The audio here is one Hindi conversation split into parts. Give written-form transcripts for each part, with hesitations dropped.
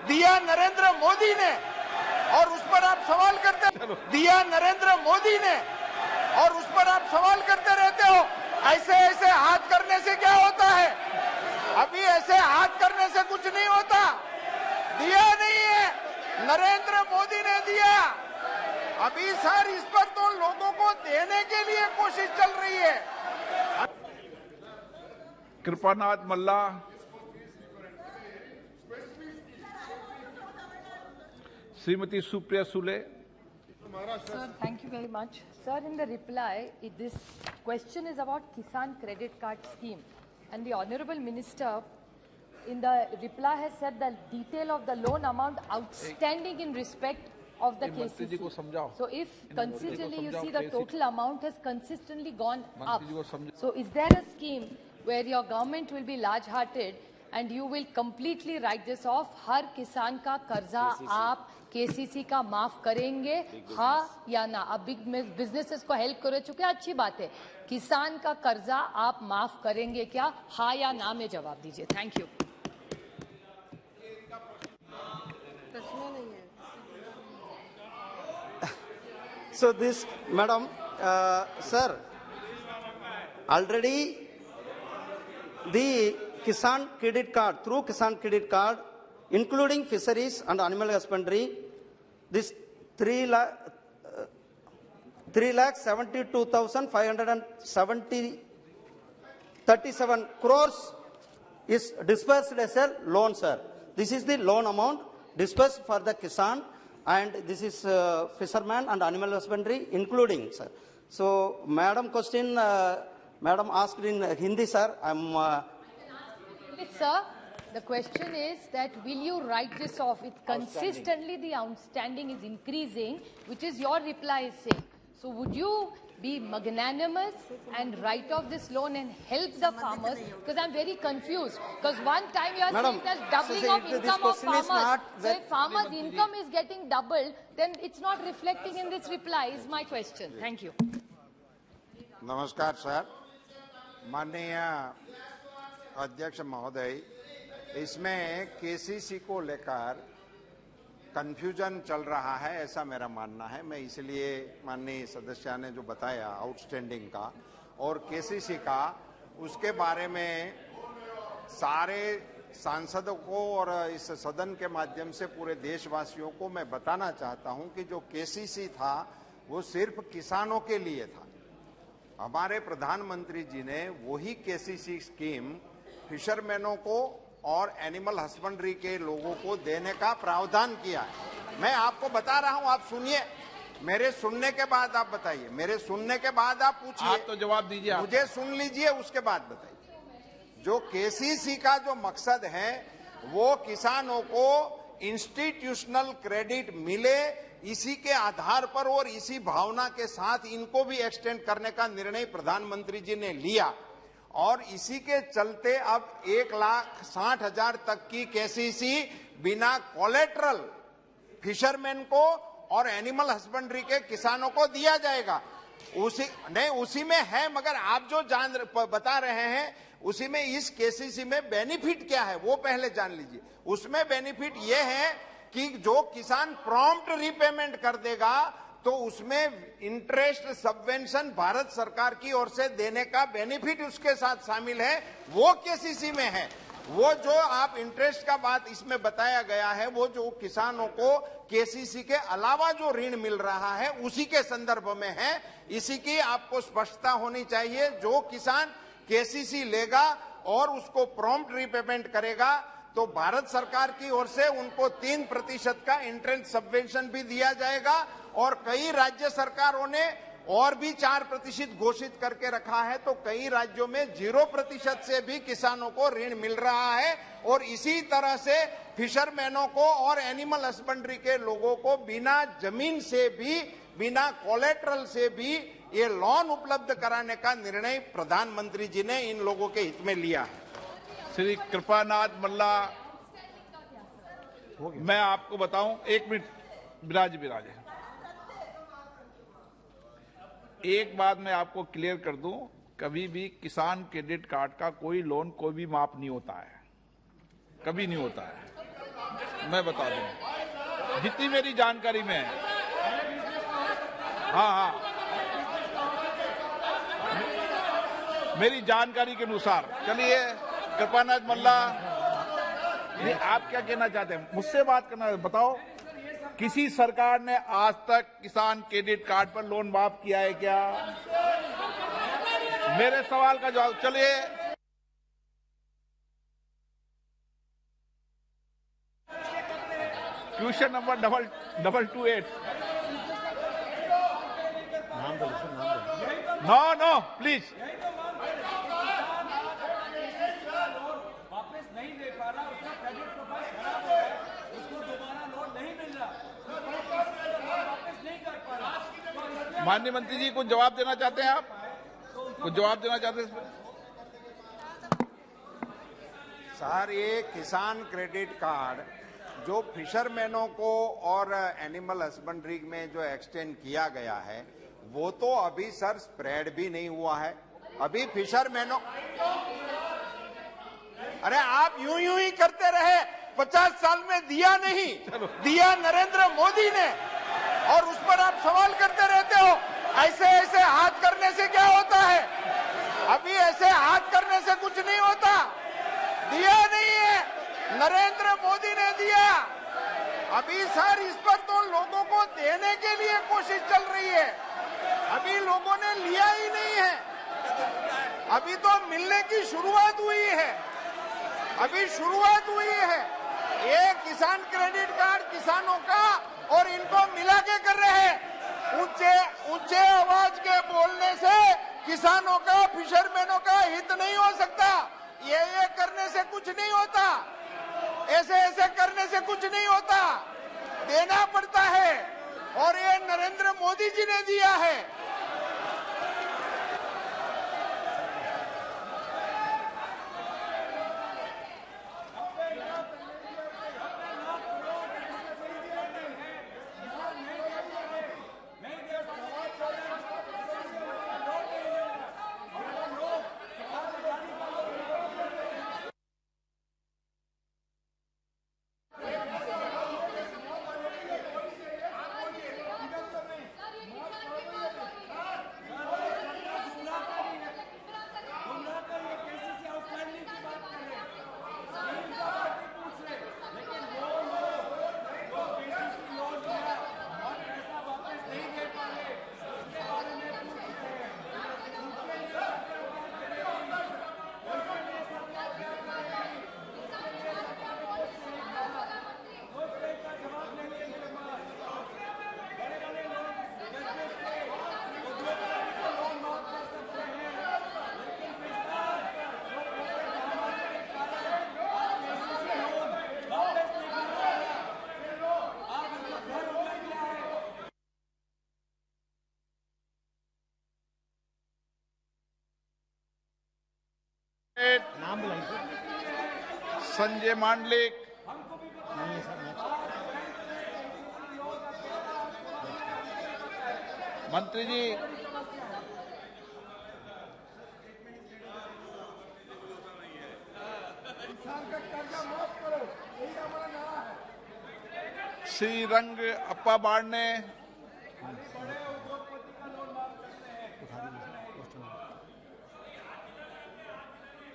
दिया नरेंद्र मोदी ने और उस पर आप सवाल करते, दिया नरेंद्र मोदी ने और उस पर आप सवाल करते रहते हो। ऐसे ऐसे हाथ करने से क्या होता है? अभी ऐसे हाथ करने से कुछ नहीं होता। दिया नहीं है, नरेंद्र मोदी ने दिया। अभी सर इस पर तो लोगों को देने के लिए कोशिश चल रही है। कृपानाथ मल्ला, Shrimati Supriya Sule. Sir, thank you very much. Sir, in the reply, this question is about Kisan Credit Card Scheme. And the Honorable Minister, in the reply, has said the detail of the loan amount outstanding in respect of the KCC. So if consistently you see the total amount has consistently gone up. So is there a scheme where your government will be large-hearted and you will completely write this off? हर किसान का कर्जा आप केसीसी का माफ करेंगे, हाँ या ना? अब बिग बिजनेसेस को हेल्प कर चुके, अच्छी बात है। किसान का कर्जा आप माफ करेंगे क्या? हाँ या ना में जवाब दीजिए। Thank you. So this, madam, sir, already the Kisan Credit Card, through Kisan Credit Card, including fisheries and animal husbandry, this 3,72,537 crores is disbursed as a loan, sir. This is the loan amount disbursed for the Kisan, and this is fisherman and animal husbandry including, sir. So, madam question, madam asked in Hindi, sir. Sir, the question is that will you write this off? It's consistently the outstanding is increasing, which is your reply is saying. So would you be magnanimous and write off this loan and help the farmers? Because I'm very confused. Because one time you are saying there's doubling of income of farmers. So if farmers' income is getting doubled, then it's not reflecting in this reply, is my question. Thank you. नमस्कार सर, माननीय अध्यक्ष महोदय, इसमें केसीसी को लेकर कंफ्यूजन चल रहा है, ऐसा मेरा मानना है। मैं इसलिए माननीय सदस्य ने जो बताया आउटस्टैंडिंग का और केसीसी का, उसके बारे में सारे सांसदों को और इस सदन के माध्यम से पूरे देशवासियों को मैं बताना चाहता हूं कि जो केसीसी था वो सिर्फ किसानों के लिए था। हमारे प्रधानमंत्री जी ने वही केसीसी स्कीम फिशरमैनों को और एनिमल हस्बेंड्री के लोगों को देने का प्रावधान किया है। मैं आपको बता रहा हूं, आप सुनिए, मेरे सुनने के बाद आप बताइए, मेरे सुनने के बाद आप पूछिए, आप तो जवाब दीजिए, मुझे सुन लीजिए, उसके बाद बताइए। जो केसीसी का जो मकसद है वो किसानों को इंस्टीट्यूशनल क्रेडिट मिले, इसी के आधार पर और इसी भावना के साथ इनको भी एक्सटेंड करने का निर्णय प्रधानमंत्री जी ने लिया और इसी के चलते अब 1,60,000 तक की केसीसी बिना कोलेट्रल फिशरमैन को और एनिमल हस्बेंड्री के किसानों को दिया जाएगा। उसी में है, मगर आप जो बता रहे हैं उसी में इस केसीसी में बेनिफिट क्या है वो पहले जान लीजिए। उसमें बेनिफिट ये है कि जो किसान प्रॉम्प्ट रीपेमेंट कर देगा तो उसमें इंटरेस्ट सबवेंशन भारत सरकार की ओर से देने का बेनिफिट उसके साथ शामिल है, वो केसीसी में है। वो जो आप इंटरेस्ट का बात इसमें बताया गया है, वो जो किसानों को केसीसी के अलावा जो ऋण मिल रहा है उसी के संदर्भ में है। इसी की आपको स्पष्टता होनी चाहिए। जो किसान केसीसी लेगा और उसको प्रॉम्प्ट रीपेमेंट करेगा तो भारत सरकार की ओर से उनको 3% का इंटरेस्ट सबवेंशन भी दिया जाएगा और कई राज्य सरकारों ने और भी 4% घोषित करके रखा है। तो कई राज्यों में 0% से भी किसानों को ऋण मिल रहा है और इसी तरह से फिशरमैनों को और एनिमल हस्बेंड्री के लोगों को बिना जमीन से भी, बिना कोलेट्रल से भी ये लोन उपलब्ध कराने का निर्णय प्रधानमंत्री जी ने इन लोगों के हित में लिया है। श्री कृपानाथ मल्ला, मैं आपको बताऊं, एक मिनट विराजे, एक बात मैं आपको क्लियर कर दूं, कभी भी किसान क्रेडिट कार्ड का कोई लोन कोई भी माफ नहीं होता है, कभी नहीं होता है। मैं बता दूं, जितनी मेरी जानकारी में है। हाँ, मेरी जानकारी के अनुसार। चलिए कृपानाथ मल्ला, नहीं आप क्या कहना चाहते हैं, मुझसे बात करना है, बताओ। किसी सरकार ने आज तक किसान क्रेडिट कार्ड पर लोन माफ किया है क्या? मेरे सवाल का जवाब। चलिए क्वेश्चन नंबर 228। No please. वापस नहीं दे पा रहा, उसका क्रेडिट प्रोफाइल खराब हो गया, उसको दोबारा लोन नहीं मिल रहा, वापस नहीं कर पा रहा। माननीय मंत्री जी कुछ जवाब देना चाहते हैं आप? कुछ जवाब देना चाहते हैं इसमें? सर, ये किसान क्रेडिट कार्ड जो फिशरमैनों को और एनिमल हस्बेंड्री में जो एक्सटेंड किया गया है, वो तो अभी सर स्प्रेड भी नहीं हुआ है। अभी फिशरमैनों, अरे आप यूं ही करते रहे। 50 साल में दिया नहीं, दिया नरेंद्र मोदी ने, और उस पर आप सवाल करते रहते हो। ऐसे ऐसे हाथ करने से क्या होता है? अभी ऐसे हाथ करने से कुछ नहीं होता। दिया नहीं है, नरेंद्र मोदी ने दिया। अभी सर इस पर तो लोगों को देने के लिए कोशिश चल रही है, अभी लोगों ने लिया ही नहीं है। अभी तो मिलने की शुरुआत हुई है, अभी शुरुआत हुई है। ये किसान क्रेडिट कार्ड किसानों का और इनको मिला के कर रहे हैं। ऊंचे आवाज के बोलने से किसानों का, फिशरमैनों का हित नहीं हो सकता। ये करने से कुछ नहीं होता, ऐसे करने से कुछ नहीं होता। देना पड़ता है, और ये नरेंद्र मोदी जी ने दिया है। संजय मांडलिक, मंत्री जी। श्रीरंग अप्पा बाड़ने,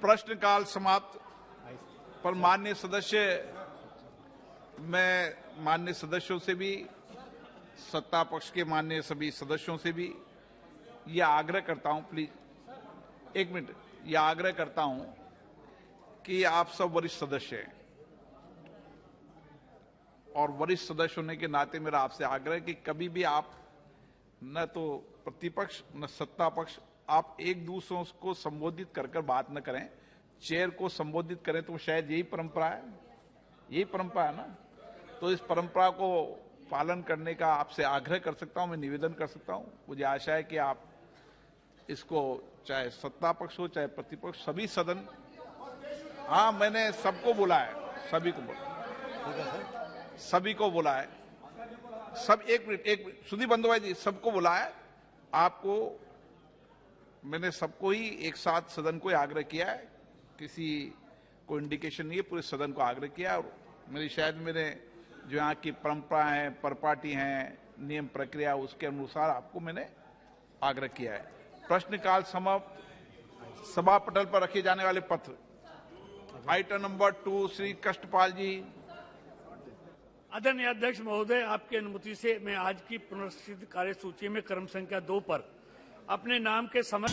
प्रश्नकाल समाप्त। पर माननीय सदस्य, मैं माननीय सदस्यों से भी, सत्ता पक्ष के माननीय सभी सदस्यों से भी यह आग्रह करता हूं, प्लीज एक मिनट, यह आग्रह करता हूं कि आप सब वरिष्ठ सदस्य हैं, और वरिष्ठ सदस्य होने के नाते मेरा आपसे आग्रह है कि कभी भी आप न तो प्रतिपक्ष न सत्ता पक्ष, आप एक दूसरों को संबोधित कर बात न करें। चेयर को संबोधित करें, तो शायद यही परंपरा है, यही परंपरा है ना। तो इस परंपरा को पालन करने का आपसे आग्रह कर सकता हूं, मैं निवेदन कर सकता हूं। मुझे आशा है कि आप इसको, चाहे सत्ता पक्ष हो चाहे प्रतिपक्ष, सभी सदन, हाँ मैंने सबको बोला है, सभी को बोला, सभी को बोला है, सब एक मिनट सुधीर बंदोपाध्याय जी, सबको बोला है। आपको मैंने सबको ही एक साथ सदन को आग्रह किया है, किसी को इंडिकेशन नहीं है, पूरे सदन को आग्रह किया। और मेरी शायद मेरे जो यहाँ की परंपरा है, परपाटी हैं, नियम प्रक्रिया, उसके अनुसार आपको मैंने आग्रह किया है। प्रश्नकाल समाप्त। सभा पटल पर रखे जाने वाले पत्र। आइटम नंबर 2 श्री कृष्णपाल जी। आदरणीय अध्यक्ष महोदय, आपकी अनुमति से मैं आज की पुनर्स्थित कार्यसूची में क्रम संख्या 2 पर अपने नाम के समय